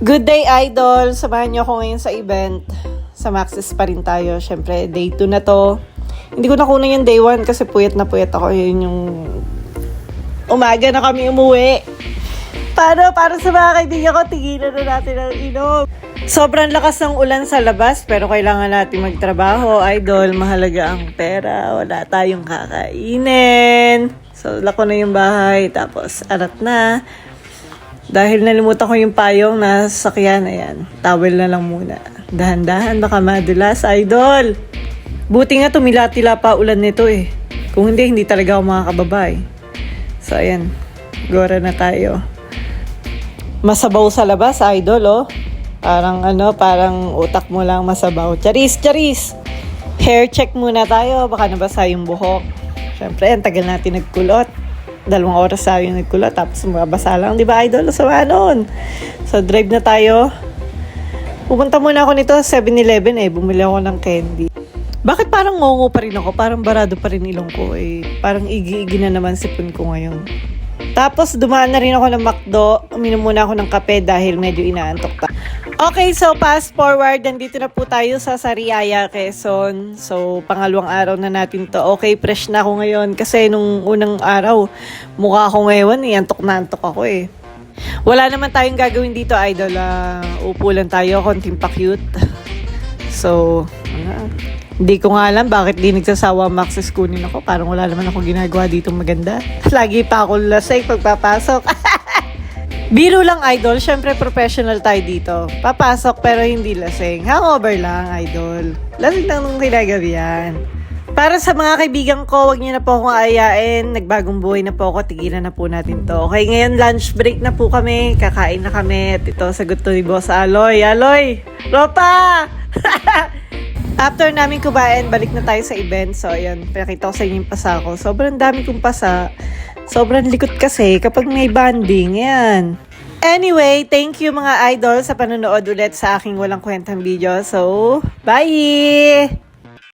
Good day, idol! Samahan niyo ako ngayon sa event. Sa Maxis pa rin tayo. Siyempre, day 2 na to. Hindi ko nakunan yung day 1 kasi puyat na puyat ako. Yun yung umaga na kami umuwi. Para sa mga kaibigan ko, tigilan na natin ang inom. Sobrang lakas ng ulan sa labas, pero kailangan natin magtrabaho. Idol, mahalaga ang pera. Wala tayong kakainin. So, lako na yung bahay. Tapos, arat na. Dahil nalimutan ko yung payong na sasakyan, ayan, towel na lang muna. Dahan-dahan, baka madulas, idol. Buti nga tumila-tila pa ulan nito eh. Kung hindi talaga ako makakababa eh. So, ayan, gora na tayo. Masabaw sa labas, idol, oh. Parang utak mo lang masabaw. Charis! Hair check muna tayo, baka nabasa yung buhok. Siyempre, ang tagal natin nagkulot. 2 oras tayo nagkulot, tapos mabasa lang, di ba, idol? Sama nun. So, drive na tayo. Pupunta muna ako nito sa 7-Eleven eh. Bumili ako ng candy. Bakit parang ngongo pa rin ako? Parang barado pa rin ilong ko eh. Parang igi-igi na naman sipon ko ngayon. Tapos, dumaan na rin ako ng McDo. Uminom muna ako ng kape dahil medyo inaantok pa. Okay, so fast forward. Nandito na po tayo sa Sariaya, Quezon. So, pangalawang araw na natin to. Okay, fresh na ako ngayon. Kasi nung unang araw, mukha ako ngayon eh. Antok na antok ako eh. Wala naman tayong gagawin dito, idol. Upo lang tayo, konting pa-cute. So, hindi ko nga alam bakit di nagsasawa Maxis kunin ako. Parang wala naman ako ginagawa dito maganda. Lagi pa ako lasay pagpapasok. Biro lang, idol. Siyempre, professional tayo dito. Papasok pero hindi lasing. Hangover lang, idol. Lasing lang nung kinagabihan. Para sa mga kaibigan ko, wag niyo na po akong ayain. Nagbagong buhay na po ako. Tigilan na po natin to. Okay, ngayon lunch break na po kami. Kakain na kami. At ito, sagot to ni Boss Aloy. Aloy! Ropa! After namin kumain, balik na tayo sa event. So, ayan, pinakita ko sa inyo yung pasa ko. Sobrang dami kong pasa. Sobrang likot kasi kapag may banding. Ayan. Anyway, thank you mga idol sa panonood ulit sa aking walang kwentang video. So, bye!